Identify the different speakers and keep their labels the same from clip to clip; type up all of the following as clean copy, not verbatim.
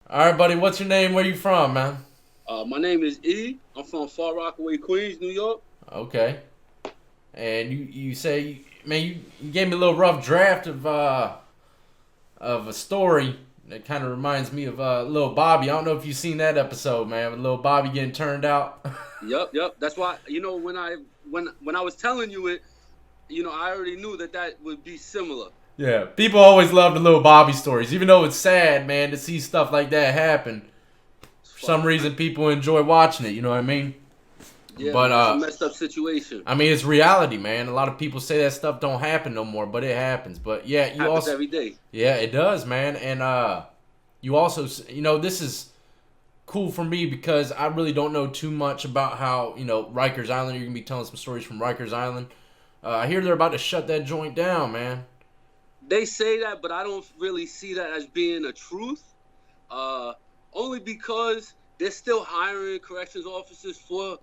Speaker 1: All right, buddy. What's your name? Where you from, man?
Speaker 2: My name is E. I'm from Far Rockaway, Queens, New York.
Speaker 1: Okay. And you say, man, you gave me a little rough draft of a story that kind of reminds me of little Bobby. I don't know if you've seen that episode, man. With little Bobby getting turned out.
Speaker 2: Yep. That's why when I was telling you it, I already knew that would be similar.
Speaker 1: Yeah, people always love the little Bobby stories, even though it's sad, man, to see stuff like that happen.
Speaker 2: It's
Speaker 1: For some
Speaker 2: fucked,
Speaker 1: reason,
Speaker 2: man.
Speaker 1: people enjoy watching it. You know what I mean?
Speaker 2: Yeah,
Speaker 1: But
Speaker 2: man. It's a messed up situation.
Speaker 1: I mean, it's reality, man. A lot of people say that stuff don't happen no more, but it happens. But yeah, you
Speaker 2: Happens
Speaker 1: also,
Speaker 2: every day.
Speaker 1: yeah, it does, man. And you also, this is cool for me because I really don't know too much about how Rikers Island. You're gonna be telling some stories from Rikers Island. I hear they're about to shut that joint down, man.
Speaker 2: They say that, but I don't really see that as being a truth. Uh, Only because they're still hiring corrections officers for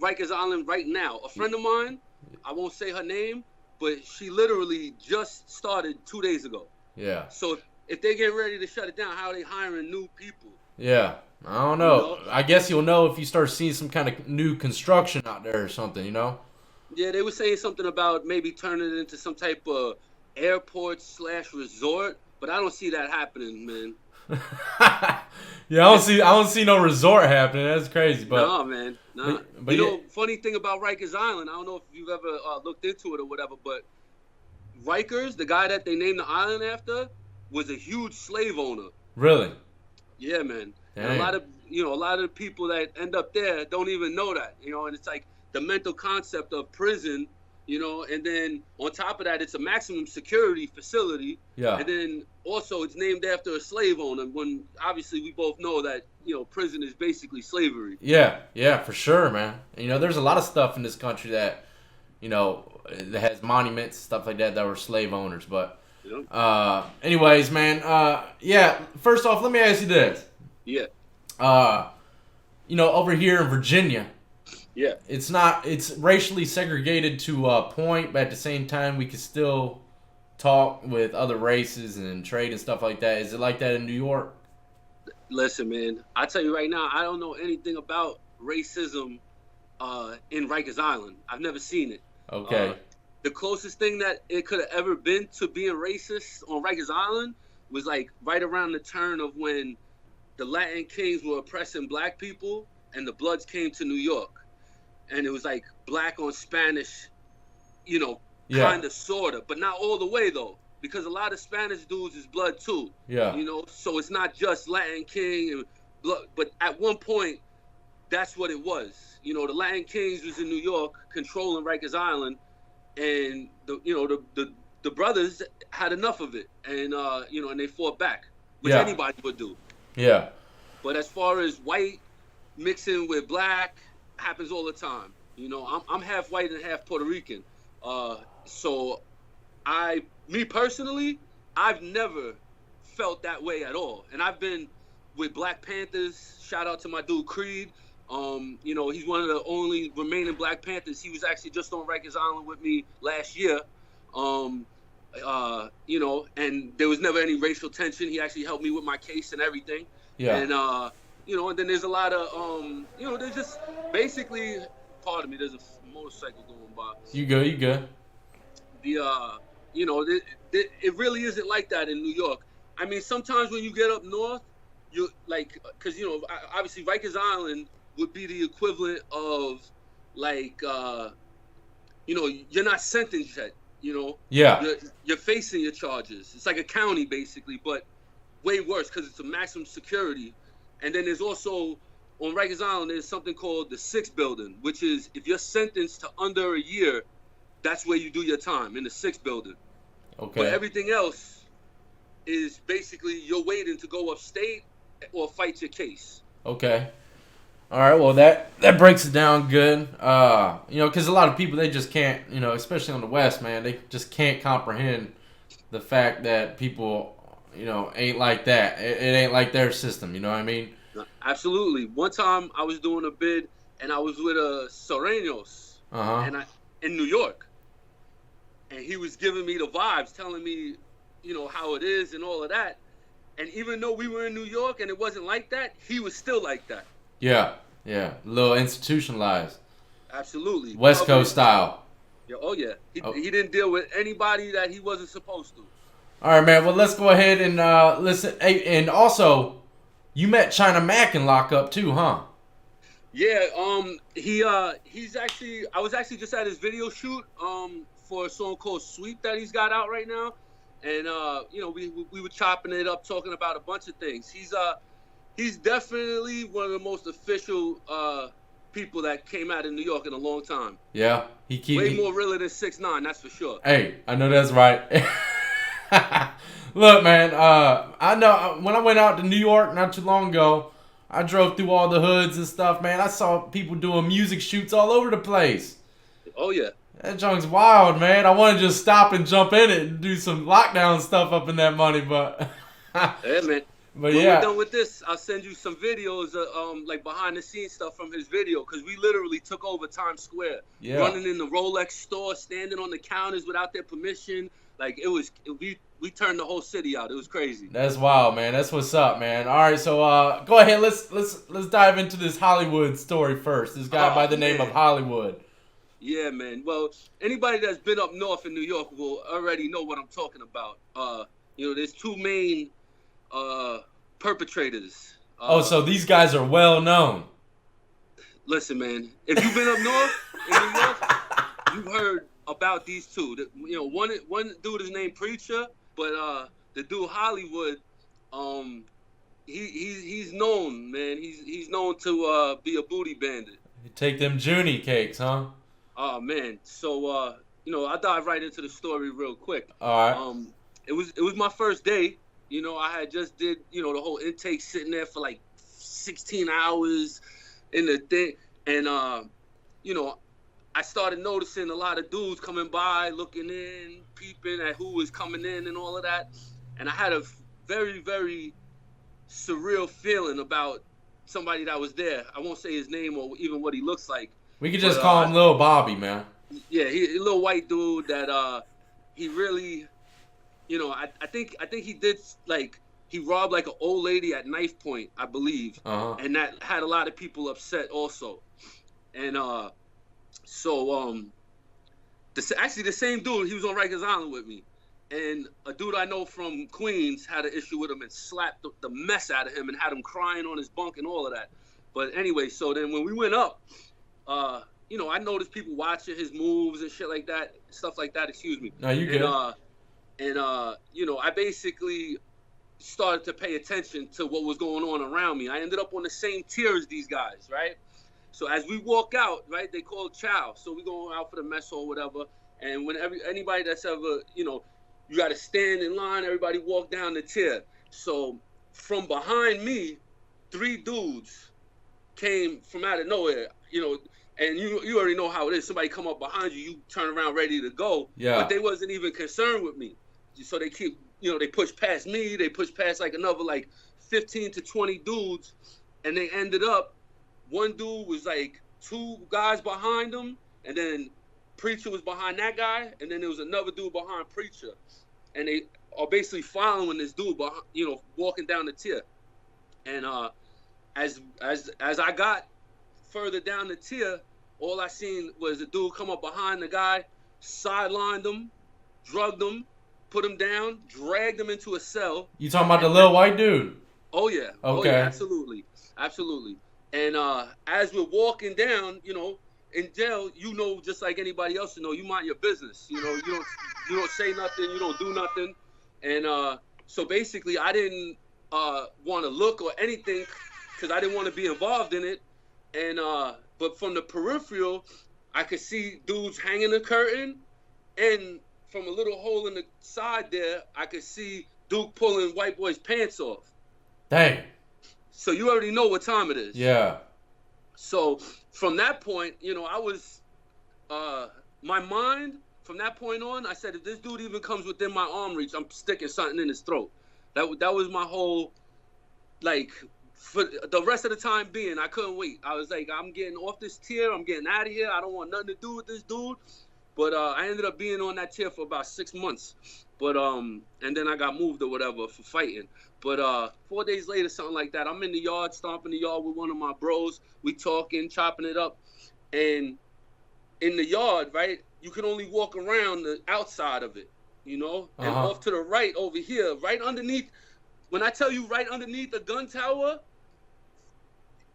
Speaker 2: Rikers Island right now. A friend of mine, I won't say her name, but she literally just started 2 days ago.
Speaker 1: Yeah,
Speaker 2: So if they get ready to shut it down, how are they hiring new people?
Speaker 1: yeah. I don't
Speaker 2: You
Speaker 1: know.
Speaker 2: know?
Speaker 1: I guess you'll know if you start seeing some kind of new construction out there or something.
Speaker 2: Yeah, they were saying something about maybe turning it into some type of airport/resort, but I don't see that happening, man.
Speaker 1: Yeah, I don't see no resort happening. That's crazy,
Speaker 2: Nah, man, nah.
Speaker 1: but yeah,
Speaker 2: Funny thing about Rikers Island, I don't know if you've ever looked into it or whatever, but Rikers, the guy that they named the island after, was a huge slave owner.
Speaker 1: really,
Speaker 2: Yeah, man. And a
Speaker 1: damn.
Speaker 2: lot of a lot of the people that end up there don't even know that. And it's like the mental concept of prison, and then on top of that, it's a maximum security facility.
Speaker 1: Yeah,
Speaker 2: And then also it's named after a slave owner when obviously we both know that, prison is basically slavery.
Speaker 1: yeah, yeah, for sure, man. There's a lot of stuff in this country that that has monuments, stuff like that were slave owners. But
Speaker 2: You know?
Speaker 1: anyways, man, yeah. First off, let me ask you this.
Speaker 2: Yeah.
Speaker 1: Uh, over here in Virginia,
Speaker 2: Yeah.
Speaker 1: it's racially segregated to a point, but at the same time, we can still talk with other races and trade and stuff like that. Is it like that in New York?
Speaker 2: Listen, man, I tell you right now, I don't know anything about racism in Rikers Island. I've never seen it. Uh,
Speaker 1: Okay.
Speaker 2: the closest thing that it could have ever been to being racist on Rikers Island was like right around the turn of when the Latin Kings were oppressing black people and the Bloods came to New York. And it was like black on Spanish, you know,
Speaker 1: Yeah.
Speaker 2: kind of, sort of, but not all the way though. Because a lot of Spanish dudes is blood too,
Speaker 1: Yeah.
Speaker 2: so it's not just Latin King and blood. But at one point, that's what it was. The Latin Kings was in New York controlling Rikers Island, and the brothers had enough of it, and and they fought back, which
Speaker 1: Yeah.
Speaker 2: anybody would do.
Speaker 1: Yeah.
Speaker 2: But as far as white mixing with black, happens all the time. I'm half white and half Puerto Rican, so me personally, I've never felt that way at all, and I've been with Black Panthers. Shout out to my dude Creed. He's one of the only remaining Black Panthers. He was actually just on Rikers Island with me last year. Um, and there was never any racial tension. He actually helped me with my case and everything.
Speaker 1: Yeah.
Speaker 2: And and then there's a lot of there's just basically, pardon me, there's a motorcycle going by.
Speaker 1: You good? You good?
Speaker 2: The it really isn't like that in New York. I mean, sometimes when you get up north, you like, because obviously Rikers Island would be the equivalent of like you're not sentenced yet.
Speaker 1: Yeah.
Speaker 2: You're facing your charges. It's like a county basically, but way worse because it's a maximum security. And then there's also on Rikers Island there's something called the Sixth Building, which is if you're sentenced to under a year, that's where you do your time in the Sixth Building. But
Speaker 1: Okay.
Speaker 2: everything else is basically you're waiting to go upstate or fight your case.
Speaker 1: Okay. All right. Well, that breaks it down good. Because a lot of people they just can't, especially on the West, man, they just can't comprehend the fact that people, ain't like that. It ain't like their system. You know what I mean?
Speaker 2: Absolutely. One time I was doing a bid and I was with a Soreños
Speaker 1: Uh huh.
Speaker 2: and I in New York, and he was giving me the vibes, telling me, how it is and all of that. And even though we were in New York and it wasn't like that, he was still like that.
Speaker 1: Yeah, yeah, a little institutionalized,
Speaker 2: Absolutely.
Speaker 1: West
Speaker 2: Covered
Speaker 1: Coast
Speaker 2: his shit.
Speaker 1: style.
Speaker 2: Yeah, oh yeah.
Speaker 1: Oh.
Speaker 2: He didn't deal with anybody that he wasn't supposed to.
Speaker 1: All right, man. Well, let's go ahead and listen. Hey, and also, you met China Mac in lockup too, huh?
Speaker 2: Yeah, he's actually I was actually just at his video shoot for a song called Sweep that he's got out right now. And you know, we were chopping it up talking about a bunch of things. He's definitely one of the most official people that came out of New York in a long time.
Speaker 1: Yeah,
Speaker 2: Way more realer than 6ix9ine, that's for sure.
Speaker 1: Hey, I know that's right. Look, man, I know when I went out to New York not too long ago, I drove through all the hoods and stuff, man. I saw people doing music shoots all over the place.
Speaker 2: Oh yeah.
Speaker 1: That junk's wild, man. I want to just stop and jump in it and do some lockdown stuff up in that money, but
Speaker 2: yeah, man.
Speaker 1: But
Speaker 2: when
Speaker 1: yeah,
Speaker 2: we're done with this, I'll send you some videos, like behind the scenes stuff from his video, because we literally took over Times Square, running in the Rolex store, standing on the counters without their permission. Like we turned the whole city out. It was crazy.
Speaker 1: That's wild, man. That's what's up, man. All right, so go ahead. Let's dive into this Hollywood story first. This guy by the name of Hollywood.
Speaker 2: Yeah, man. Well, anybody that's been up north in New York will already know what I'm talking about. You know, there's two main perpetrators.
Speaker 1: So these guys are well known.
Speaker 2: Listen, man, if you've been up north in New York, you've heard about these two. You know, one dude is named Preacher, but the dude Hollywood, he's known, man. He's known to be a booty bandit.
Speaker 1: You take them Junie cakes, huh?
Speaker 2: Oh man, so you know, I dive right into the story real quick.
Speaker 1: All right.
Speaker 2: It was my first day. You know, I had just did, you know, the whole intake, sitting there for like 16 hours in the thing. And, you know, I started noticing a lot of dudes coming by, looking in, peeping at who was coming in and all of that. And I had a very, very surreal feeling about somebody that was there. I won't say his name or even what he looks like.
Speaker 1: We could just call him Lil Bobby, man.
Speaker 2: Yeah, he a little white dude that he really... You know, I think he did, like, he robbed like an old lady at knife point, I believe, and that had a lot of people upset also. And actually the same dude, he was on Rikers Island with me, and a dude I know from Queens had an issue with him and slapped the mess out of him and had him crying on his bunk and all of that. But anyway, so then when we went up, you know, I noticed people watching his moves and shit like that, stuff like that. Excuse me.
Speaker 1: No, you good.
Speaker 2: And you know, I basically started to pay attention to what was going on around me. I ended up on the same tier as these guys, right? So as we walk out, right, they call chow. So we go out for the mess hall or whatever. And when anybody that's ever, you know, you got to stand in line, everybody walk down the tier. So from behind me, 3 dudes came from out of nowhere, you know. And you already know how it is. Somebody come up behind you, you turn around ready to go.
Speaker 1: Yeah.
Speaker 2: But they wasn't even concerned with me. So they keep, you know, they push past me. They push past like another like 15 to 20 dudes. And they ended up, one dude was like 2 guys behind him. And then Preacher was behind that guy. And then there was another dude behind Preacher. And they are basically following this dude, behind, you know, walking down the tier. And as I got further down the tier, all I seen was a dude come up behind the guy, sidelined him, drugged him, put him down, dragged him into a cell.
Speaker 1: You talking about the little white dude?
Speaker 2: Oh yeah.
Speaker 1: Okay.
Speaker 2: Oh yeah, absolutely. And as we're walking down, you know, in jail, you know, just like anybody else, you know, you mind your business. You know, you don't say nothing, you don't do nothing. And so basically, I didn't want to look or anything because I didn't want to be involved in it. And but from the peripheral, I could see dudes hanging the curtain, and from a little hole in the side there, I could see Duke pulling white boy's pants off.
Speaker 1: Dang.
Speaker 2: So you already know what time it is.
Speaker 1: Yeah.
Speaker 2: So from that point, you know, I was, my mind, from that point on, I said, if this dude even comes within my arm reach, I'm sticking something in his throat. That was my whole, like, for the rest of the time being, I couldn't wait. I was like, I'm getting off this tier. I'm getting out of here. I don't want nothing to do with this dude. But I ended up being on that tier for about 6 months. But and then I got moved or whatever for fighting. But 4 days later, something like that, I'm in the yard, stomping the yard with one of my bros. We talking, chopping it up, and in the yard, right, you can only walk around the outside of it, you know, and off to the right over here, right underneath. When I tell you right underneath the gun tower,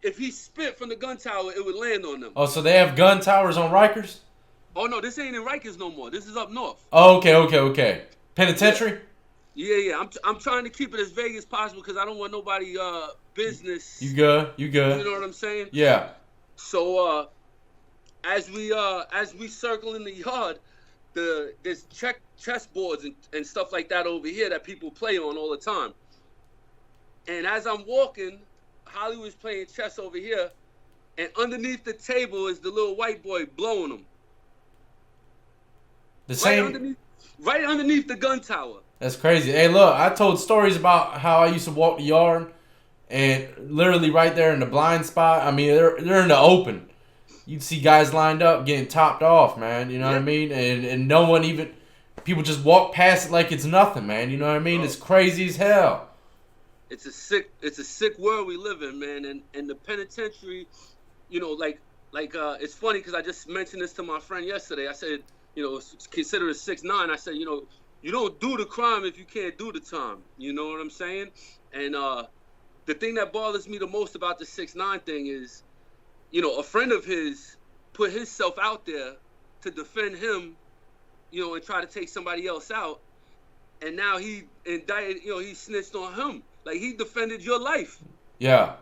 Speaker 2: if he spit from the gun tower, it would land on them.
Speaker 1: Oh, so they have gun towers on Rikers?
Speaker 2: Oh no, this ain't in Rikers no more. This is up north.
Speaker 1: Oh, okay. Penitentiary?
Speaker 2: Yeah. I'm trying to keep it as vague as possible because I don't want nobody business.
Speaker 1: You good?
Speaker 2: You know what I'm saying?
Speaker 1: Yeah.
Speaker 2: So as we circle in the yard, there's chess boards and stuff like that over here that people play on all the time. And as I'm walking, Hollywood's playing chess over here, and underneath the table is the little white boy blowing them. Right underneath the gun tower.
Speaker 1: That's crazy. Hey, look, I told stories about how I used to walk the yard, and literally right there in the blind spot. I mean, they're in the open. You'd see guys lined up getting topped off, man. You know what I mean? And no one even, people just walk past it like it's nothing, man. You know what I mean? It's crazy as hell.
Speaker 2: It's a sick world we live in, man. And the penitentiary, you know, like it's funny because I just mentioned this to my friend yesterday. I said, you know, consider it 6'9". I said, you know, you don't do the crime if you can't do the time. You know what I'm saying? And the thing that bothers me the most about the 6'9" thing is, you know, a friend of his put himself out there to defend him, you know, and try to take somebody else out. And now he indicted, you know, he snitched on him. Like, he defended your life.
Speaker 1: Yeah.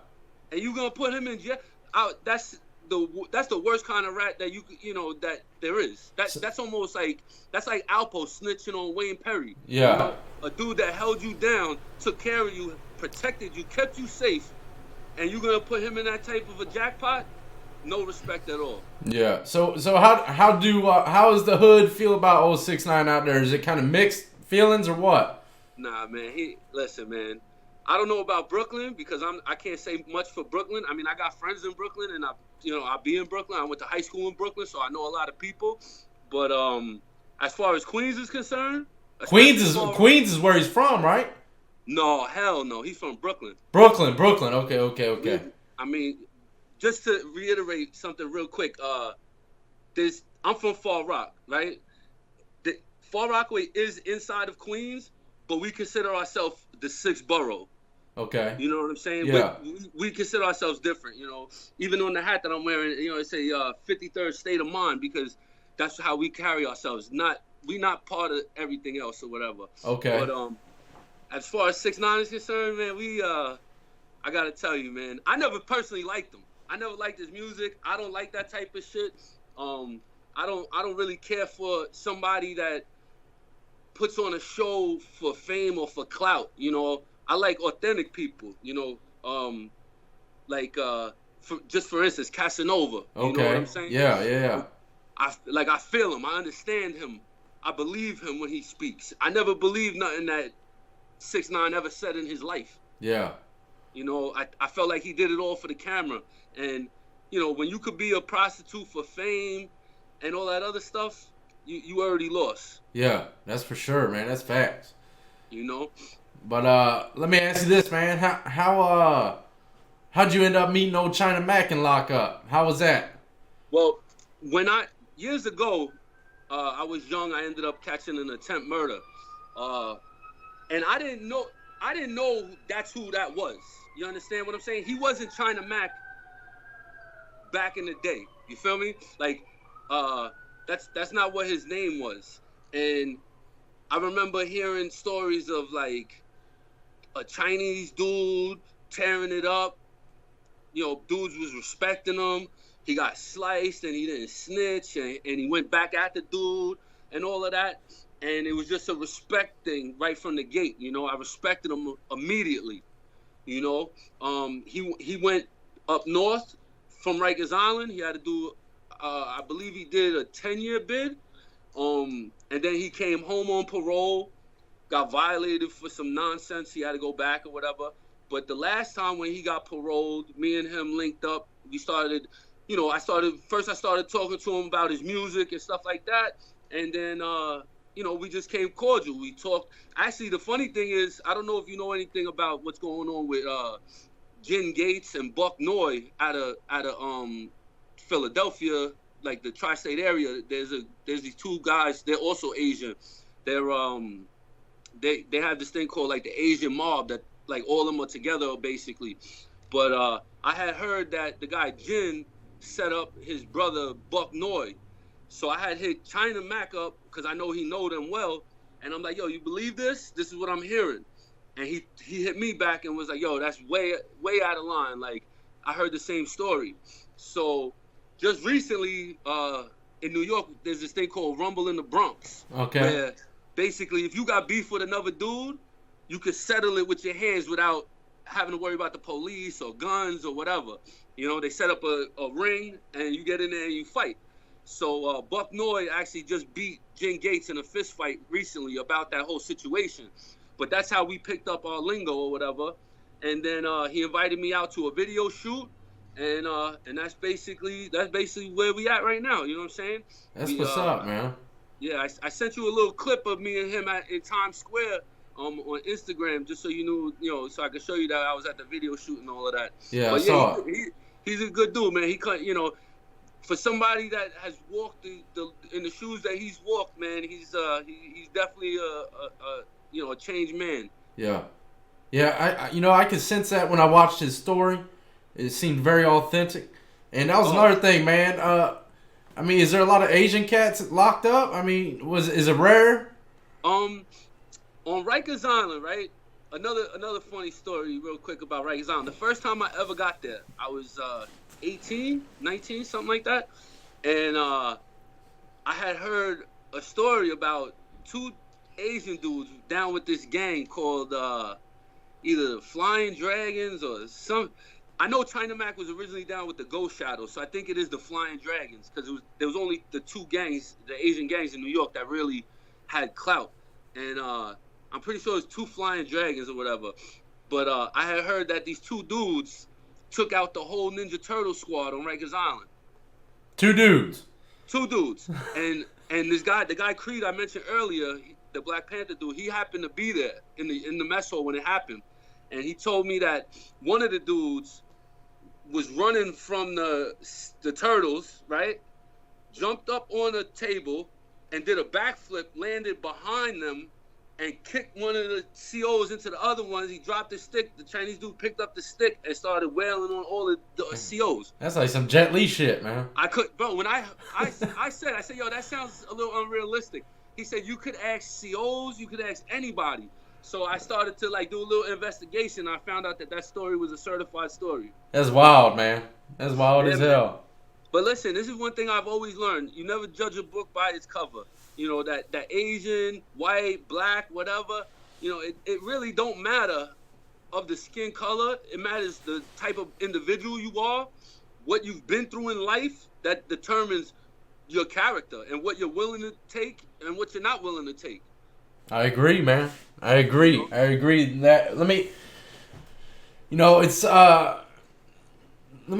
Speaker 2: And you gonna put him in jail? That's the worst kind of rat that you know that there is. That's almost like Alpo snitching on Wayne Perry.
Speaker 1: Yeah.
Speaker 2: You know, a dude that held you down, took care of you, protected you, kept you safe, and you gonna put him in that type of a jackpot? No respect at all.
Speaker 1: Yeah. So how does the hood feel about old 6'9" out there? Is it kind of mixed feelings or what?
Speaker 2: Nah, man. Listen, man. I don't know about Brooklyn because I can't say much for Brooklyn. I mean, I got friends in Brooklyn, and I'll be in Brooklyn. I went to high school in Brooklyn, so I know a lot of people. But as far as Queens is concerned,
Speaker 1: Queens is where he's from, right?
Speaker 2: No, hell no. He's from Brooklyn.
Speaker 1: Brooklyn. Okay.
Speaker 2: I mean, just to reiterate something real quick, I'm from Far Rock, right? Far Rockaway is inside of Queens, but we consider ourselves the sixth borough.
Speaker 1: Okay.
Speaker 2: You know what I'm saying?
Speaker 1: Yeah.
Speaker 2: We consider ourselves different, you know. Even on the hat that I'm wearing, you know, it say 53rd state of mind because that's how we carry ourselves. We not part of everything else or whatever.
Speaker 1: Okay.
Speaker 2: But as far as 6'9" is concerned, man, I gotta tell you, man, I never personally liked him. I never liked his music. I don't like that type of shit. I don't really care for somebody that puts on a show for fame or for clout, you know. I like authentic people, you know, for instance, Casanova. You know what I'm saying?
Speaker 1: Yeah.
Speaker 2: I feel him. I understand him. I believe him when he speaks. I never believed nothing that 6'9" ever said in his life.
Speaker 1: Yeah.
Speaker 2: You know, I felt like he did it all for the camera. And, you know, when you could be a prostitute for fame and all that other stuff, you already lost.
Speaker 1: Yeah, that's for sure, man. That's facts.
Speaker 2: You know?
Speaker 1: But let me ask you this, man. How'd you end up meeting old China Mac in lockup? How was that?
Speaker 2: Well, years ago, I was young. I ended up catching an attempt murder, and I didn't know that's who that was. You understand what I'm saying? He wasn't China Mac back in the day. You feel me? Like, that's not what his name was. And I remember hearing stories of like a Chinese dude tearing it up. You know, dudes was respecting him. He got sliced and he didn't snitch and he went back at the dude and all of that. And it was just a respect thing right from the gate. You know, I respected him immediately. You know, he went up north from Rikers Island. He had to do, I believe he did a 10-year bid. And then he came home on parole, got violated for some nonsense. He had to go back or whatever. But the last time when he got paroled, me and him linked up. We started I started talking to him about his music and stuff like that, and then we just came cordial. We talked. Actually, the funny thing is, I don't know if you know anything about what's going on with Jen Gates and Buck Noy out of Philadelphia, like the tri-state area. There's these two guys. They're also Asian. They're they have this thing called like the Asian mob that like all of them are together basically. But I had heard that the guy Jin set up his brother Buck Noy. So I had hit China Mac up because I know he know them well. And I'm like, yo, you believe this? This is what I'm hearing. And he hit me back and was like, yo, that's way out of line. Like, I heard the same story. So just recently in New York, there's this thing called Rumble in the Bronx.
Speaker 1: Okay.
Speaker 2: Where basically if you got beef with another dude, you could settle it with your hands without having to worry about the police or guns or whatever. They set up a ring and you get in there and you fight. So Buck Noy actually just beat Jen Gates in a fist fight recently about that whole situation. But that's how we picked up our lingo or whatever. And then he invited me out to a video shoot, and that's basically where we at right now. You know what I'm saying?
Speaker 1: That's what's up, man.
Speaker 2: Yeah, I sent you a little clip of me and him in Times Square on Instagram, just so you knew, so I could show you that I was at the video shoot and all of that.
Speaker 1: Yeah,
Speaker 2: but
Speaker 1: I saw it.
Speaker 2: He's a good dude, man. He cut, for somebody that has walked in the shoes that he's walked, man, he's definitely a changed man.
Speaker 1: Yeah, I could sense that when I watched his story. It seemed very authentic, and that was another thing, man. I mean, is there a lot of Asian cats locked up? I mean, is it rare?
Speaker 2: On Rikers Island, right? Another funny story real quick about Rikers Island. The first time I ever got there, I was 18, 19, something like that. And I had heard a story about two Asian dudes down with this gang called either the Flying Dragons or some. I know China Mac was originally down with the Ghost Shadows, so I think it is the Flying Dragons because there was only the two gangs, the Asian gangs in New York that really had clout. And I'm pretty sure it's two Flying Dragons or whatever. But I had heard that these two dudes took out the whole Ninja Turtle squad on Rikers Island.
Speaker 1: Two dudes. And this guy, the guy Creed I mentioned earlier, the Black Panther dude, he happened to be there in the mess hall when it happened. And he told me that one of the dudes was running from the turtles, right? Jumped up on a table and did a backflip, landed behind them, and kicked one of the COs into the other ones. He dropped his stick. The Chinese dude picked up the stick and started wailing on all of the COs. That's like some Jet Li shit, man.
Speaker 2: When I said, yo, that sounds a little unrealistic. He said, you could ask COs, you could ask anybody. So I started to do a little investigation. I found out that story was a certified story.
Speaker 1: That's wild, man. That's wild as hell. Man.
Speaker 2: But listen, this is one thing I've always learned. You never judge a book by its cover. That Asian, white, black, whatever, it really don't matter of the skin color. It matters the type of individual you are, what you've been through in life that determines your character and what you're willing to take and what you're not willing to take.
Speaker 1: I agree, man. I agree. That let me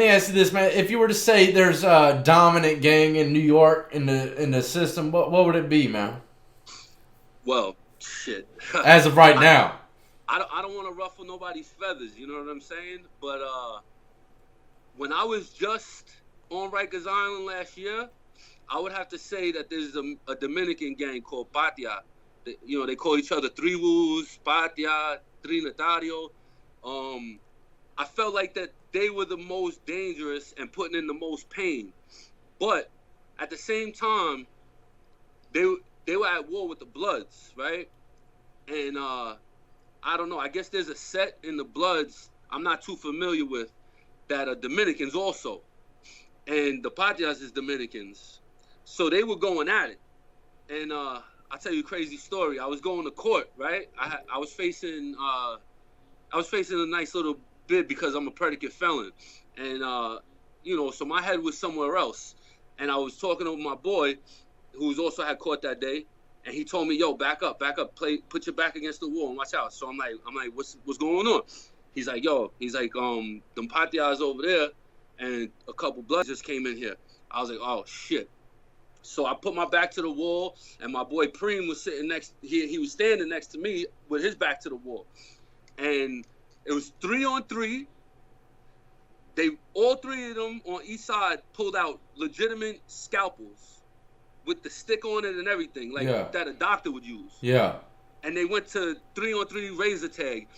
Speaker 1: ask you this, man. If you were to say there's a dominant gang in New York in the system, what would it be, man?
Speaker 2: Well, shit.
Speaker 1: As of right now.
Speaker 2: I don't want to ruffle nobody's feathers, you know what I'm saying? But when I was just on Rikers Island last year, I would have to say that there's a Dominican gang called Patia. They call each other Three Woos, Patia, Trinitario. I felt like that they were the most dangerous and putting in the most pain. But at the same time, they were at war with the Bloods, right? And I don't know. I guess there's a set in the Bloods I'm not too familiar with that are Dominicans also. And the Patias is Dominicans. So they were going at it. And I'll tell you a crazy story. I was going to court, right? I was facing a nice little bid because I'm a predicate felon. And, so my head was somewhere else. And I was talking to my boy, who's also had court that day. And he told me, yo, back up, put your back against the wall and watch out. So I'm like, what's going on? He's like, them Patias over there, and a couple bloods just came in here. I was like, oh shit. So I put my back to the wall, and my boy Preem was sitting next. He was standing next to me with his back to the wall, and it was 3-on-3. They all three of them on each side pulled out legitimate scalpels with the stick on it and everything, like that a doctor would use.
Speaker 1: Yeah.
Speaker 2: And they went to 3-on-3 razor tag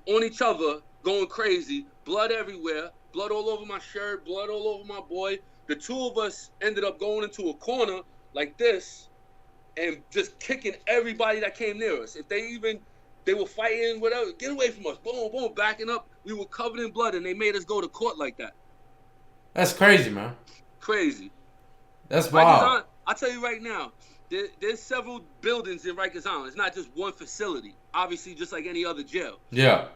Speaker 2: on each other, going crazy, blood everywhere, blood all over my shirt, blood all over my boy. The two of us ended up going into a corner like this and just kicking everybody that came near us. If they were fighting, whatever, get away from us, boom, boom, backing up. We were covered in blood, and they made us go to court like that.
Speaker 1: That's crazy, man.
Speaker 2: Crazy.
Speaker 1: That's wild.
Speaker 2: I'll tell you right now, there's several buildings in Rikers Island. It's not just one facility. Obviously, just like any other jail.
Speaker 1: Yeah.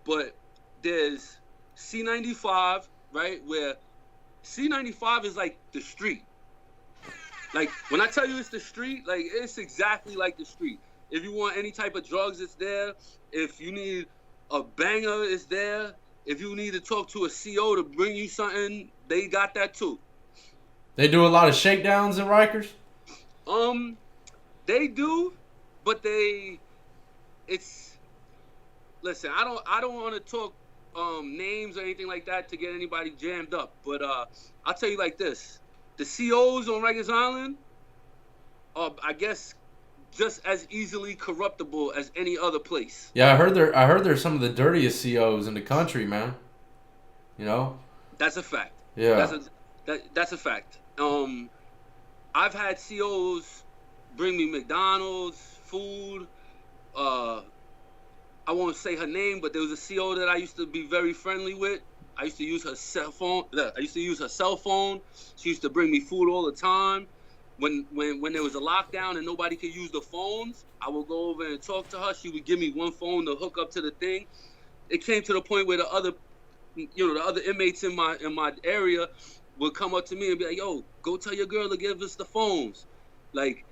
Speaker 2: But there's C95, right, where C95 is like the street. Like, when I tell you it's the street, like, it's exactly like the street. If you want any type of drugs, it's there. If you need a banger, it's there. If you need to talk to a CO to bring you something, they got that too.
Speaker 1: They do a lot of shakedowns in Rikers?
Speaker 2: They do, but listen, I don't want to talk names or anything like that to get anybody jammed up, but I'll tell you like this. The COs on Rikers Island are, I guess, just as easily corruptible as any other place.
Speaker 1: Yeah, I heard they're some of the dirtiest COs in the country, man. You know?
Speaker 2: That's a fact.
Speaker 1: Yeah.
Speaker 2: That's a fact. I've had COs bring me McDonald's, food. I won't say her name, but there was a CO that I used to be very friendly with. I used to use her cell phone. She used to bring me food all the time. When there was a lockdown and nobody could use the phones, I would go over and talk to her. She would give me one phone to hook up to the thing. It came to the point where the other inmates in my area would come up to me and be like, "Yo, go tell your girl to give us the phones." Like,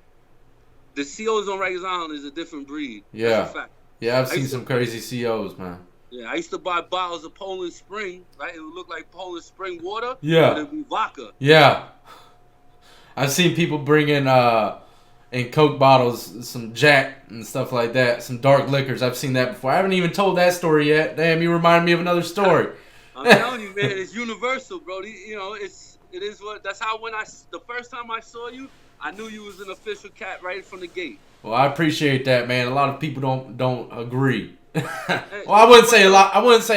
Speaker 2: the COs on Rikers Island is a different breed.
Speaker 1: Yeah.
Speaker 2: That's a fact.
Speaker 1: Yeah, I've seen some crazy COs, man.
Speaker 2: Yeah, I used to buy bottles of Poland Spring, right? It would look like Poland Spring water.
Speaker 1: Yeah.
Speaker 2: But it would be vodka.
Speaker 1: Yeah. I've seen people bring in Coke bottles, some Jack and stuff like that, some dark liquors. I've seen that before. I haven't even told that story yet. Damn, you reminded me of another story.
Speaker 2: I'm telling you, man, it's universal, bro. You know, it is what. That's how the first time I saw you, I knew you was an official cat right from the gate.
Speaker 1: Well, I appreciate that, man. A lot of people don't agree. Well, I wouldn't say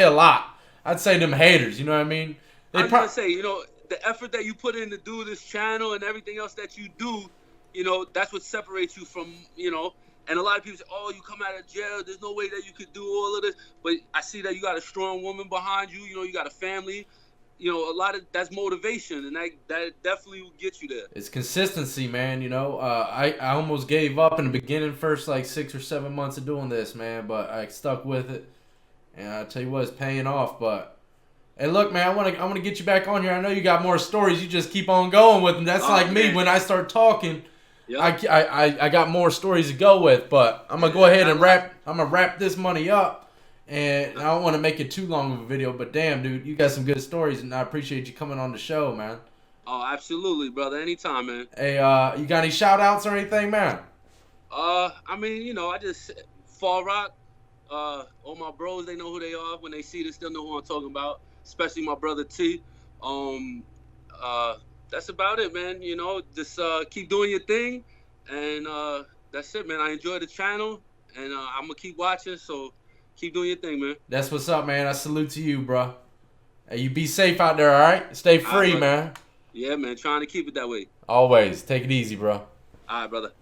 Speaker 1: a lot. I'd say them haters. You know what I mean?
Speaker 2: I'm gonna say, you know, the effort that you put in to do this channel and everything else that you do, you know, that's what separates you from, you know. And a lot of people say, "Oh, you come out of jail. There's no way that you could do all of this." But I see that you got a strong woman behind you. You know, you got a family. You know, a lot of that's motivation, and that definitely will get you there.
Speaker 1: It's consistency, man. You know, I almost gave up in the beginning, first like 6 or 7 months of doing this, man. But I stuck with it, and I tell you what, it's paying off. But hey, look, man, I want to get you back on here. I know you got more stories. You just keep on going with them. That's like me when I start talking. Yep. I got more stories to go with, but I'm gonna go ahead and wrap this money up. And I don't want to make it too long of a video, but damn, dude, you got some good stories, and I appreciate you coming on the show, man.
Speaker 2: Oh, absolutely, brother. Anytime, man.
Speaker 1: Hey, you got any shout-outs or anything, man?
Speaker 2: I mean, you know, I just Fall Rock. All my bros, they know who they are. When they see this, they'll know who I'm talking about. Especially my brother T. That's about it, man. You know, just keep doing your thing, and that's it, man. I enjoy the channel, and I'm gonna keep watching. So. Keep doing your thing, man.
Speaker 1: That's what's up, man. I salute to you, bro. Hey, you be safe out there, all right? Stay free, man.
Speaker 2: Yeah, man. Trying to keep it that way.
Speaker 1: Always. Take it easy, bro.
Speaker 2: All right, brother.